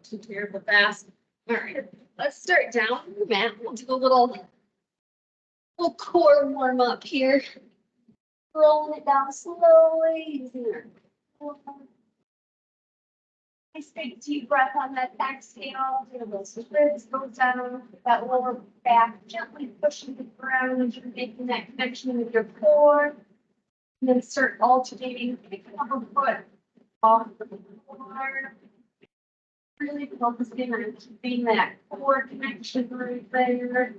Too terrible fast. All right, let's start down on the mat. We'll do a little core warm up here. Rolling it down slowly. Using our nice big deep breath on that exhale. Feel those ribs go down, that lower back gently pushing the ground. You're making that connection with your core. And then start alternating, pick up a foot off the floor. Really focusing on keeping that core connection right there.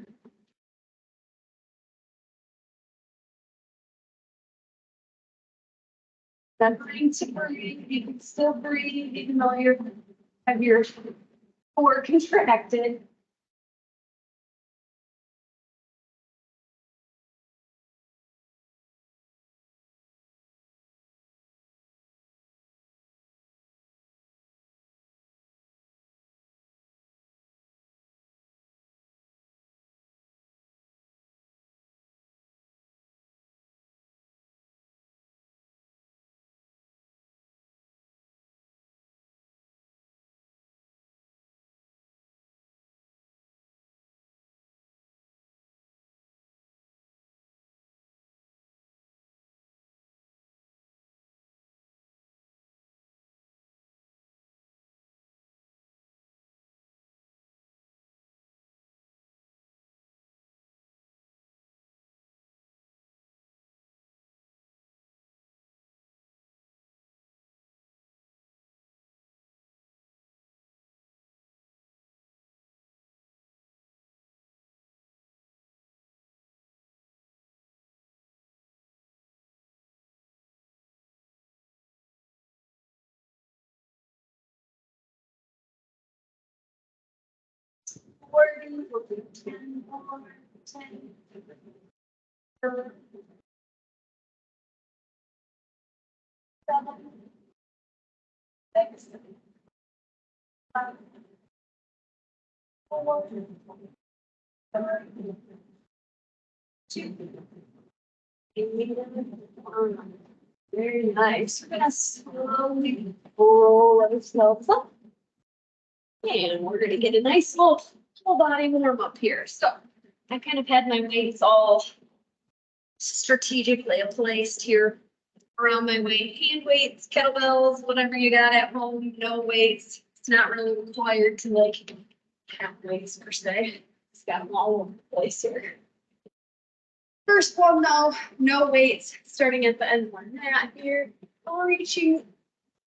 Then trying to breathe, you can still breathe even though you have your core contracted. We'll do 10 more, 10. 7, 6, 5, 4, 3, 2. Very nice. We're gonna slowly roll ourselves up. And we're gonna get a nice little full body warm up here. So I kind of had my weights all strategically placed here around my weight. Hand weights, kettlebells, whatever you got at home, no weights. It's not really required to like have weights per se. It's got them all over the place here. First one though, no weights, starting at the end of our mat here, reaching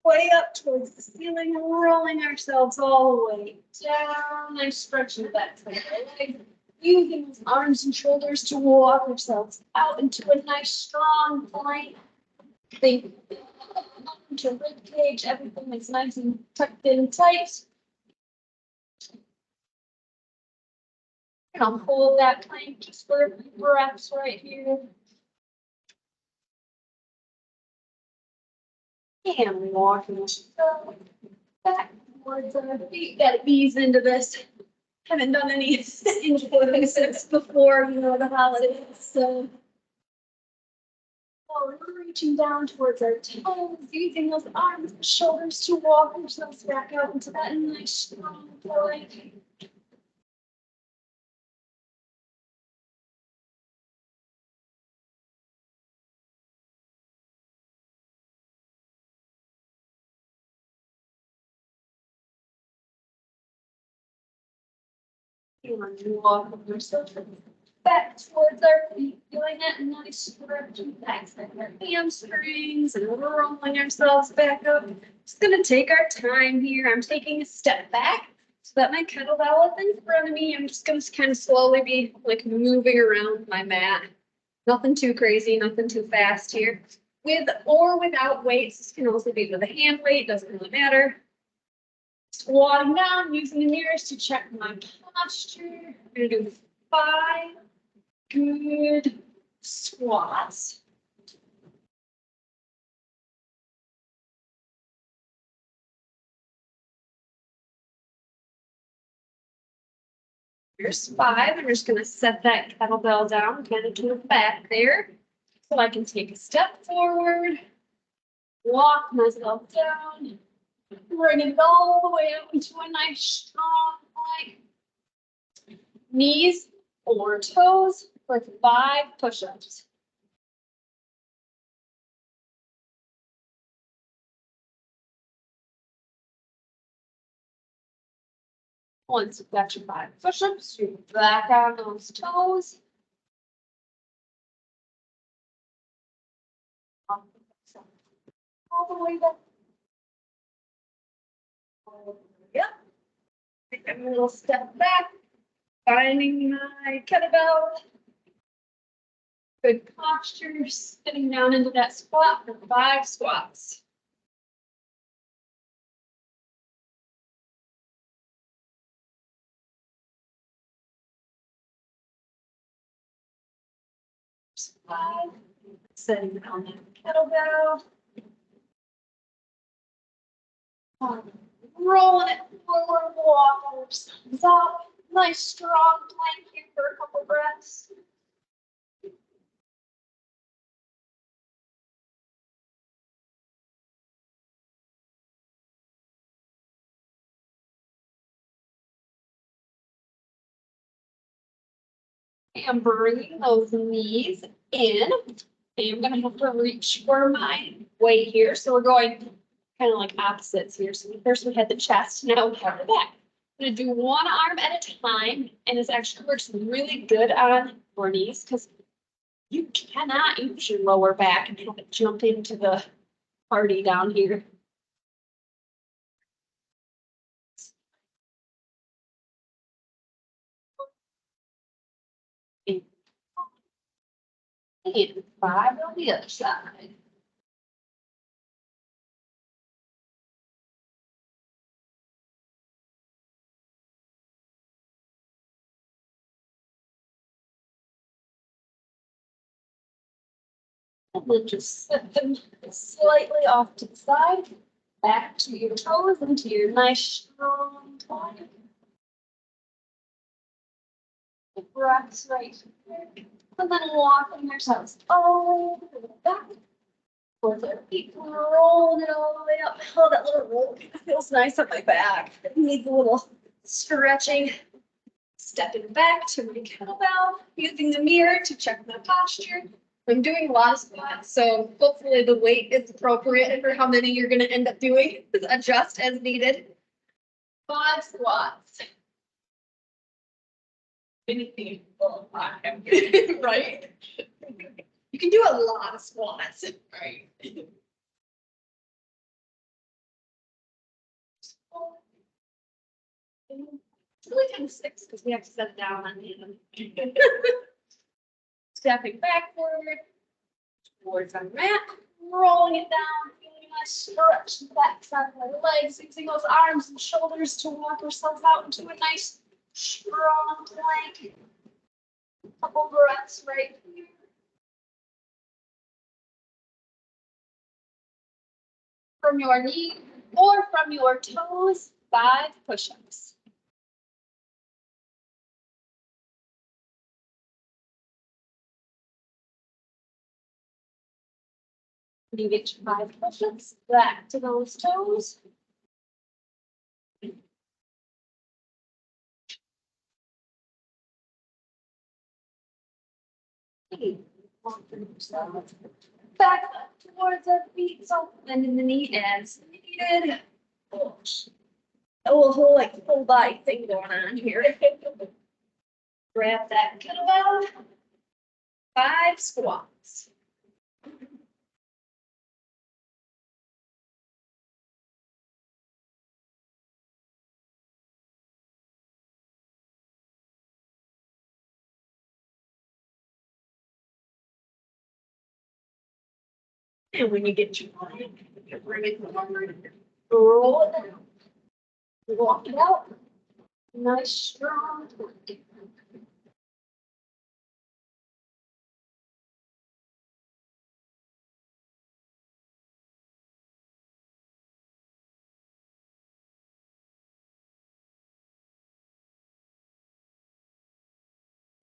way up towards the ceiling, rolling ourselves all the way down. Nice stretch of that leg. Using those arms and shoulders to walk ourselves out into a nice strong plank. Think to rib cage, everything is nice and tucked in tight. And I'll hold that plank just for a few breaths right here. And walking back towards our feet. Gotta ease into this. Haven't done any since before, the holidays. So we're reaching down towards our toes, using those arms and shoulders to walk ourselves back out into that nice strong plank. And walk yourself back towards our feet, feeling that nice stretch back to our hamstrings and rolling ourselves back up. Just gonna take our time here. I'm taking a step back so that my kettlebell is in front of me. I'm just gonna kind of slowly be like moving around my mat. Nothing too crazy, nothing too fast here. With or without weights, this can also be with a hand weight, doesn't really matter. Squatting down, using the mirrors to check my posture. I'm gonna do 5 good squats. Here's 5. I'm just gonna set that kettlebell down, kind of to the back there, so I can take a step forward, walk myself down, Bringing it all the way up into a nice strong plank. Knees or toes for 5 push-ups. Once you've got your 5 push-ups, you're back on those toes. All the way back. Yep. Take a little step back, finding my kettlebell. Good posture, sitting down into that squat for 5 squats. Five, sitting down that kettlebell. Rolling it forward, walk thumbs up. Nice strong plank here for a couple breaths. And bringing those knees in. I'm gonna have to reach for my weight here. So we're going kind of like opposites here. So first we had the chest, now we have the back. I'm gonna do one arm at a time, and this actually works really good on your knees because you cannot use your lower back and have it jump into the party down here. And 5 on the other side. And then just set them slightly off to the side, back to your toes into your nice strong plank. Breaths right here. And then walking ourselves all the way back. Towards our feet, rolling it all the way up. Oh, that little roll feels nice on my back. It needs a little stretching. Stepping back to my kettlebell, using the mirror to check my posture. I'm doing a lot of squats, so hopefully the weight is appropriate for how many you're going to end up doing. Adjust as needed. 5 squats. Anything right? You can do a lot of squats, right? It's really kind of 6 because we have to set it down on the end. Stepping back forward towards our mat, rolling it down, feeling a nice stretch in the back side of my legs, using those arms and shoulders to walk ourselves out into a nice strong plank. Couple breaths right here. From your knee or from your toes, 5 push-ups. You get your 5 push-ups, back to those toes. Back up towards our feet, so bending the knee as needed. Oh, a whole like full body thing going on here. Grab that kettlebell. 5 squats. And when you get your plank, you bring it forward, roll it down, walk it out. Nice strong plank.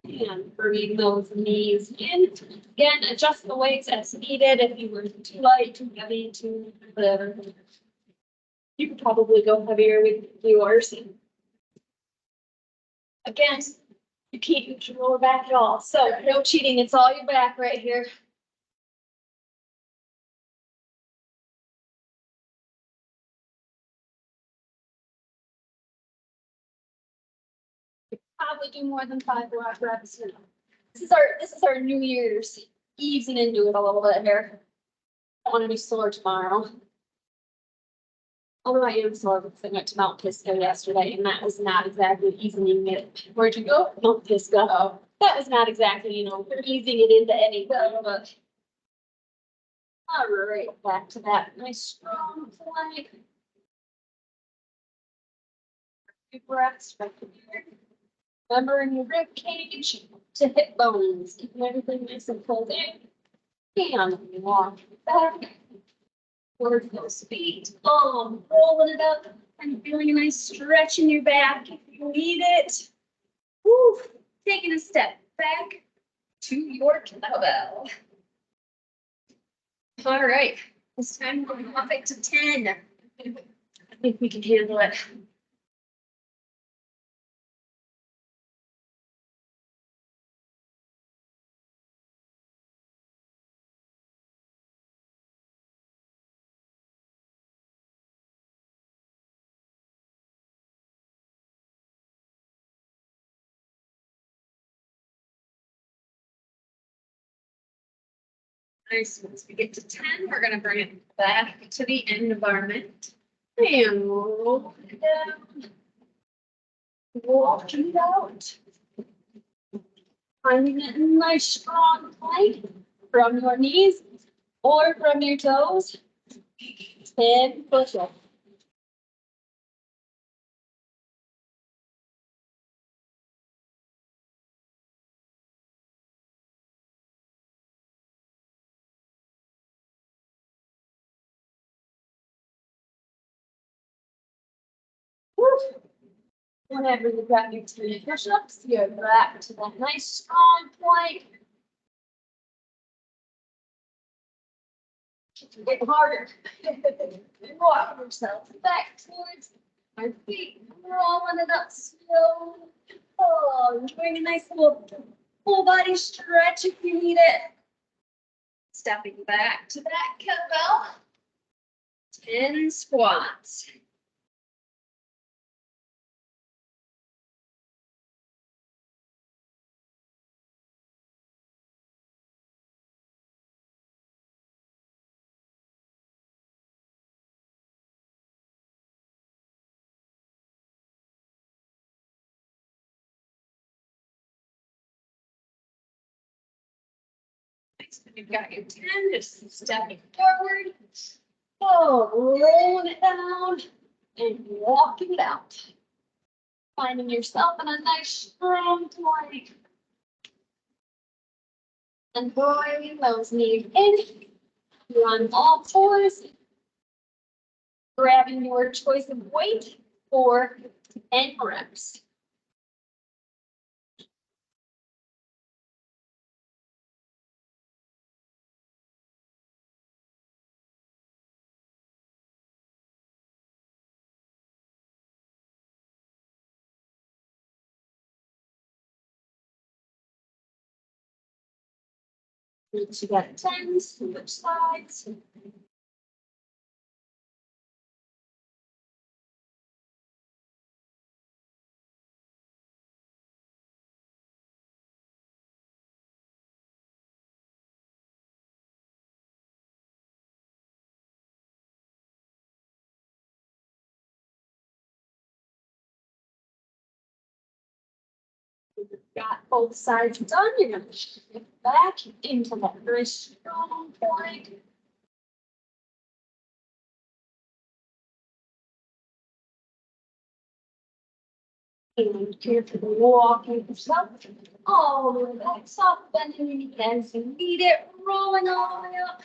And bringing those knees in. Again, adjust the weights as needed if you were too light, too heavy, too whatever. You could probably go heavier with yours. Again, you can't use your lower back at all, so no cheating, it's all your back right here. Probably do more than 5 reps. This is our New Year's, easing into it a little bit here. I want to be sore tomorrow. Although I am sore because I went to Mount Pisgah yesterday, and that was not exactly easing it. Where'd you go? Mount Pisgah. Oh, that was not exactly, easing it into anything, but. All right, back to that nice strong plank. Deep breaths right here. Remember in your rib cage to hip bones, keeping everything nice and pulled in. And walk back towards those feet. Rolling it up and feeling a nice stretch in your back if you need it. Woo, taking a step back to your kettlebell. All right, this time we're going to up it to 10. I think we can handle it. Nice. Once we get to 10, we're going to bring it back to the end of our mat. And roll it down. Walk it out. Finding it in nice strong plank from your knees or from your toes. 10 push-ups. Whenever you've got your 10 push-ups, you're back to that nice strong plank. Get harder. Walk yourself back towards our feet, rolling it up slow. Oh, doing a nice little full body stretch if you need it. Stepping back to that kettlebell. 10 squats. You've got your 10, just stepping forward. Oh, rolling it down and walking it out. Finding yourself in a nice strong plank. And drawing those knees in. You're on all fours. Grabbing your choice of weight for 10 reps. You got 10, switch sides. Got both sides done. You're going to shift back into that very strong plank. And carefully walking yourself all the way back, soft bending your knees as you need it, rolling all the way up.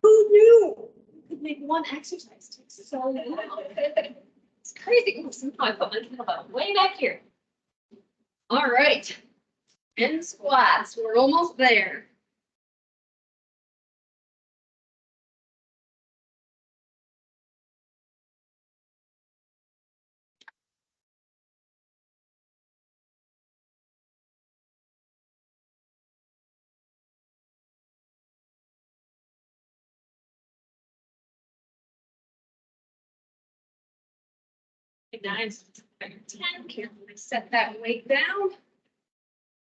Who knew? You could make one exercise take so long. It's crazy. Somehow I put my kettlebell way back here. All right. 10 squats. We're almost there. Nice. 10, carefully set that weight down.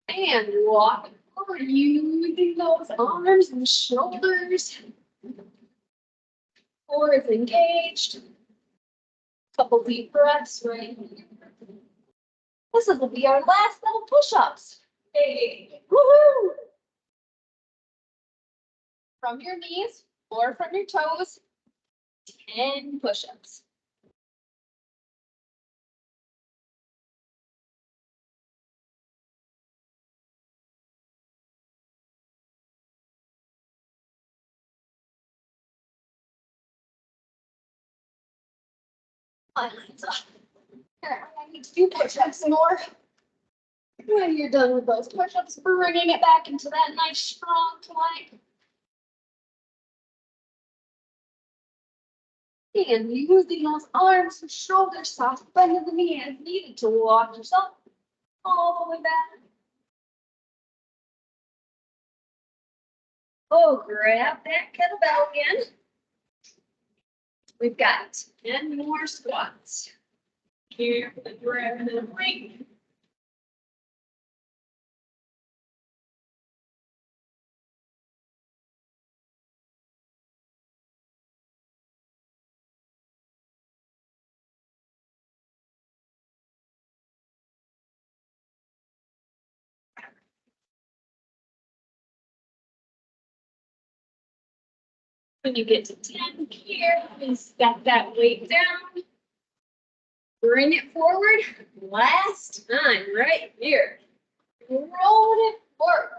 And walk forward using those arms and shoulders. Core is engaged. Couple deep breaths right here. This will be our last little push-ups. Hey, woohoo! From your knees or from your toes, 10 push-ups. My hands up. I need to do push-ups more. When you're done with those push-ups, bringing it back into that nice strong plank. And using those arms and shoulders, soft bend in the knee as needed to walk yourself all the way back. Oh, grab that kettlebell again. We've got 10 more squats. Carefully grab the ring. When you get to 10 here, you step that weight down. Bring it forward. Last time, right here. Roll it forward.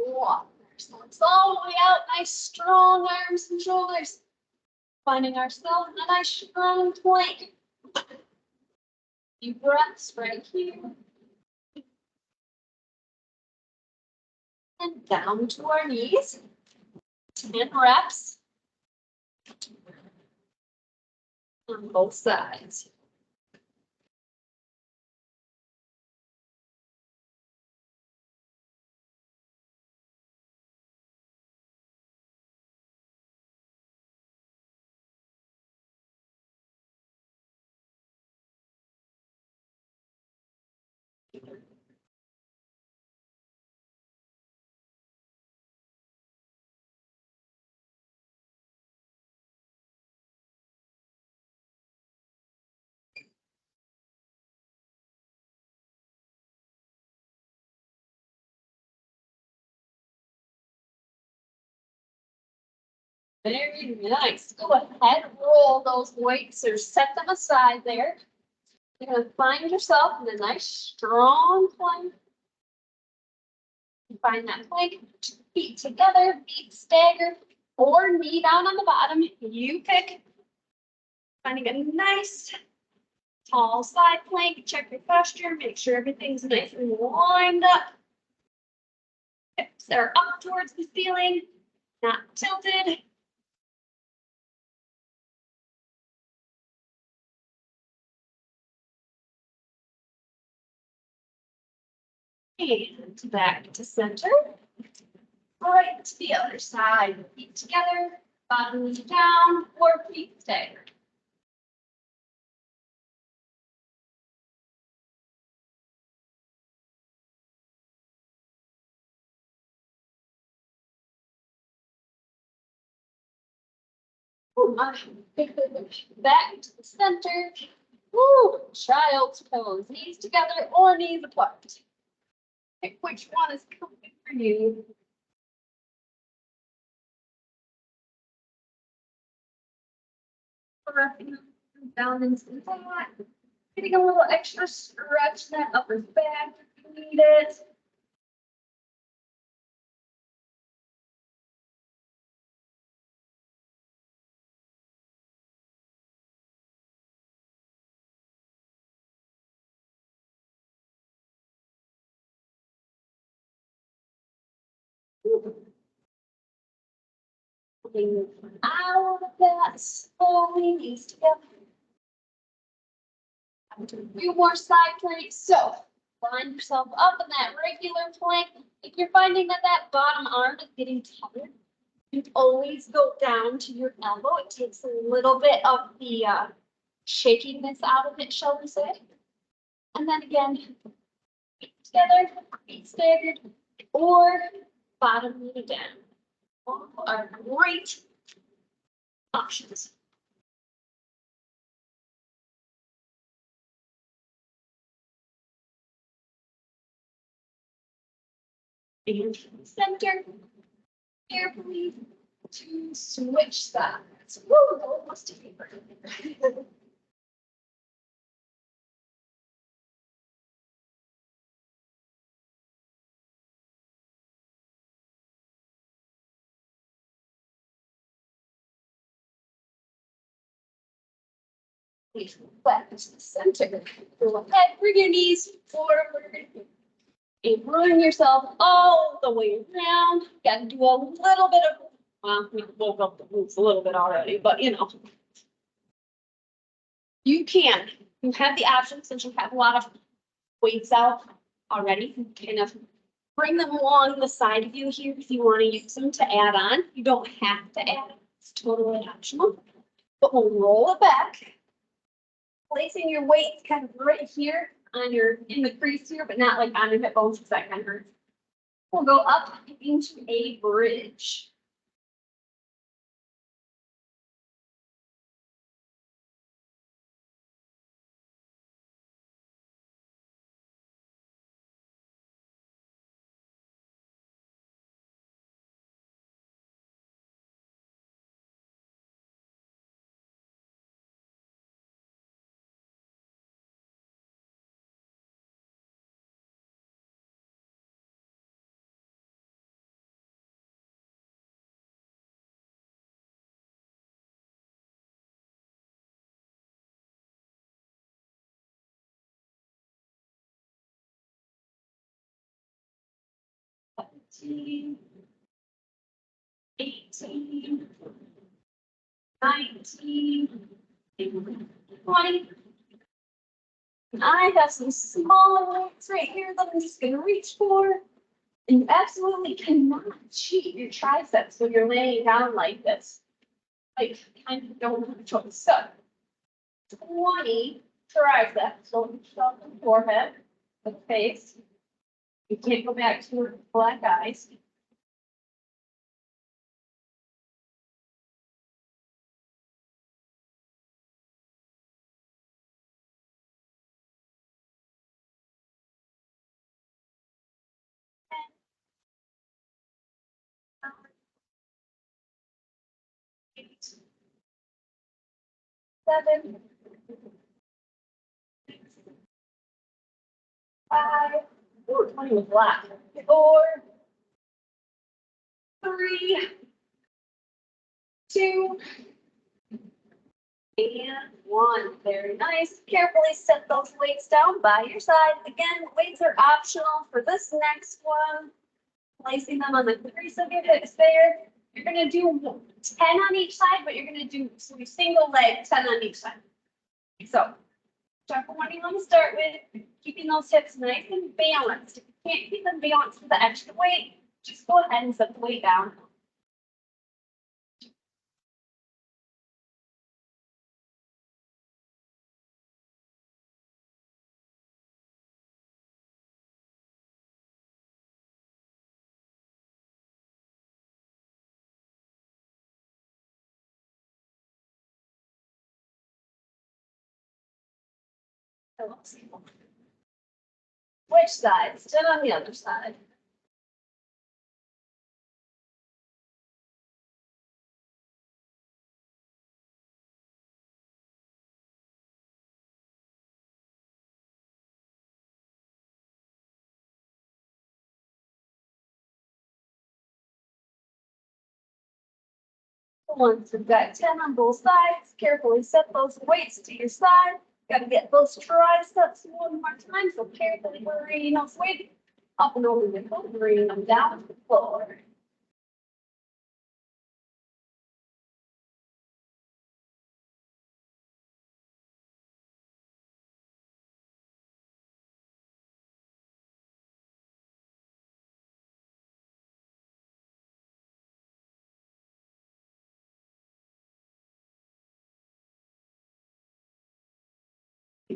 Walk ourselves all the way out. Nice strong arms and shoulders. Finding ourselves in a nice strong plank. Deep breaths right here. And down to our knees. 10 reps. On both sides. Very nice. Go ahead, roll those weights or set them aside there. You're going to find yourself in a nice strong plank. Find that plank, feet together, feet staggered, or knee down on the bottom. You pick. Finding a nice tall side plank. Check your posture. Make sure everything's nice and lined up. Hips are up towards the ceiling, not tilted. And back to center. Right to the other side. Feet together, bottom down, or feet staggered. Oh my. Back to the center. Woo, child's pose. Knees together or knees apart. Pick which one is comfy for you. Down into the thigh. Getting a little extra stretch in that upper back if you need it. Pulling out of that slowly, knees together. Do a few more side planks. So line yourself up in that regular plank. If you're finding that that bottom arm is getting tired, you always go down to your elbow. It takes a little bit of the shaking this out of it, shall we say. And then again, feet together, feet staggered, or bottom knee down. All are great options. And center, carefully to switch sides. Woo, almost to paper. Back to the center. Go ahead, bring your knees forward. And bring yourself all the way around. Got to do a little bit of, well, we woke up the roots a little bit already, but you know. You can. You have the option, since you have a lot of weights out already. You kind of bring them along the side of you here if you want to use them to add on. You don't have to add. It's totally optional. But we'll roll it back. Placing your weight kind of right here on your, in the crease here, but not like on your hip bones, because that kind of hurts. We'll go up into a bridge. Seventeen, 18, 19, 20. And I have some smaller weights right here that I'm just going to reach for. And you absolutely cannot cheat your triceps when you're laying down like this. Like, kind of don't have a choice. So, 20 triceps. So, yourself in the forehead, the face. You can't go back to your black eyes. Eight, 7, 5, ooh, 20 was black. 4, 3, 2, and 1. Very nice. Carefully set those weights down by your side. Again, weights are optional for this next one. Placing them on the crease of your hips there. You're going to do 10 on each side, but you're going to do some single leg 10 on each side. So, whichever one you want to start with, keeping those hips nice and balanced. If you can't keep them balanced with the extra weight, just go ahead and set the weight down. Which side? Stand on the other side. Once you've got 10 on both sides, carefully set those weights to your side. Got to get those triceps one more time, so carefully bringing those weights up and over the foot, bringing them down to the floor.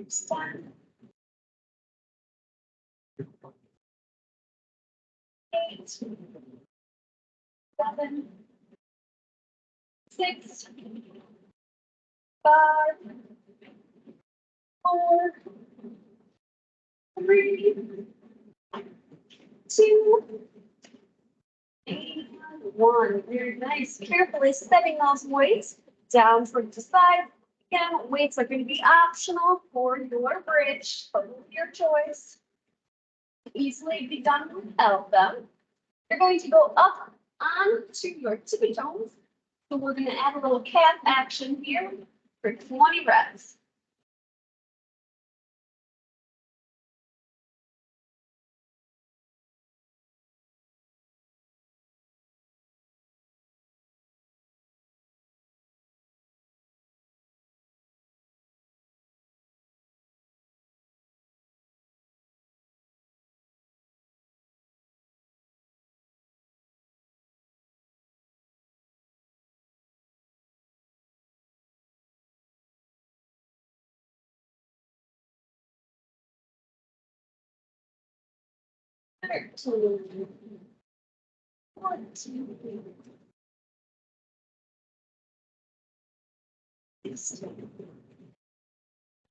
7, 8, 7, 6, 5, 4, 3, 2, and 1. Very nice. Carefully setting those weights down from the side. Again, weights are going to be optional for your bridge, totally your choice. Easily be done without them. You're going to go up onto your tippy toes. So we're going to add a little calf action here for 20 reps. Two, 1, 2,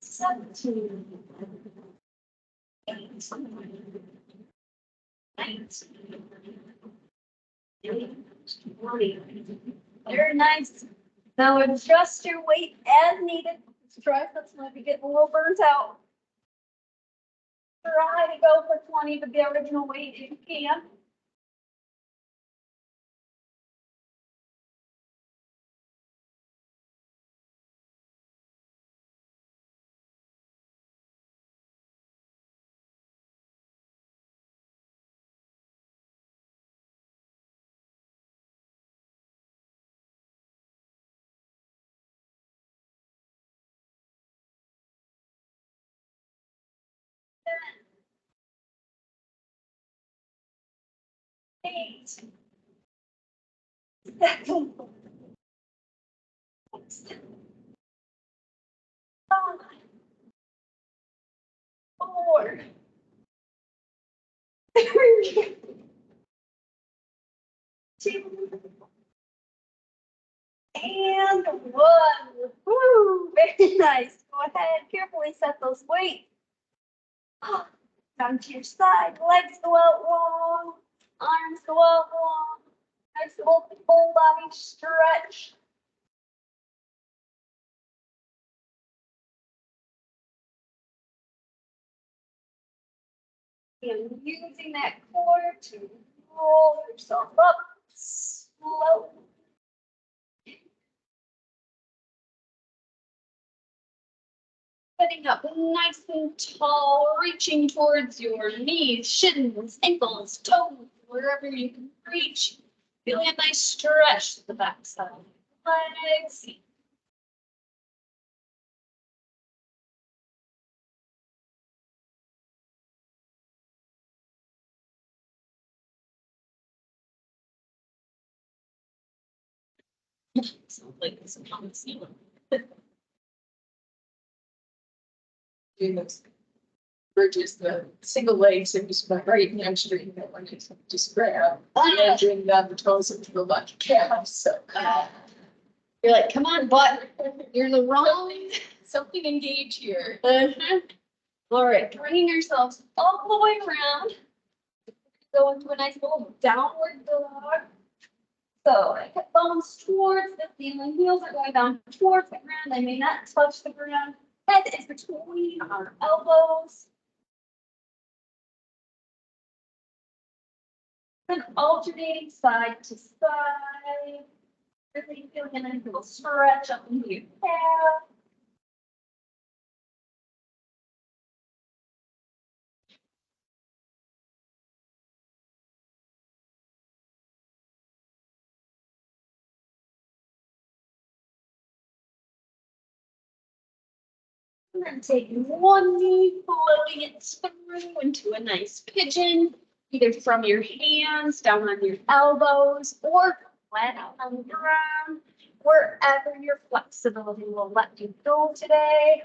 17, 18, 20. Very nice. Now adjust your weight as needed. Triceps might be getting a little burnt out. Try to go for 20 with the original weight if you can. Eight, 7, 5, 4, 3, 2, and 1. Woo, very nice. Go ahead, carefully set those weights. Down to your side, legs go out long, arms go out long. Nice little full body stretch. And using that core to roll yourself up slowly. Sitting up nice and tall, reaching towards your knees, shins, ankles, toes, wherever you can reach. Feeling a nice stretch to the backside of the legs. Sounds like it's on the ceiling. Do those bridges, the single legs, and just my right hamstring, that one is just grab, and then bring down the toes into the left calf, so. You're like, come on, butt. You're the wrong. Something engage here. All right, bringing yourselves all the way around. Go into a nice little downward dog. So hip bones towards the ceiling, heels are going down towards the ground. They may not touch the ground. Head is between our elbows. And alternating side to side. Really feeling a nice little stretch up into your calf. And then taking one knee, floating it through into a nice pigeon, either from your hands down on your elbows or flat out on the ground, wherever your flexibility will let you go today.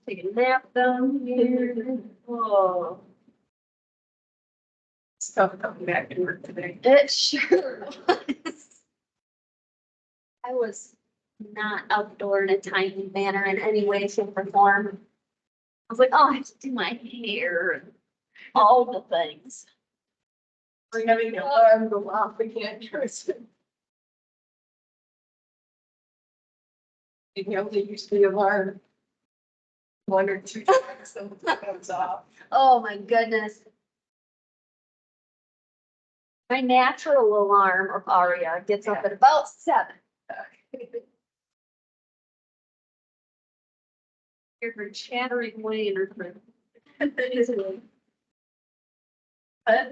Take a nap down here. Oh, It's tough coming back to work today. it sure was. I was not outdoor in a timely manner in any way, shape, or form. I was like, oh, I have to do my hair and all the things. We're having the alarm go off again, Kristen. You know, they used to be alarm. 1 or 2 times, so it goes off. Oh my goodness. My natural alarm of Aria gets up at about 7. Hear her chattering away in her room.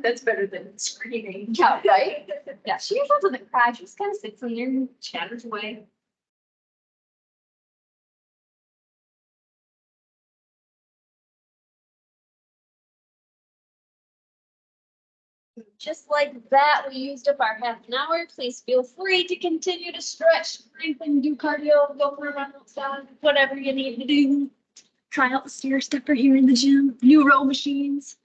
That's better than screaming. Yeah, right? Yeah, she usually doesn't cry. She just kind of sits in there and chatters away. Just like that, we used up our half an hour. Please feel free to continue to stretch, strengthen, do cardio, go for a run outside, whatever you need to do. Try out the stair stepper here in the gym, new row machines.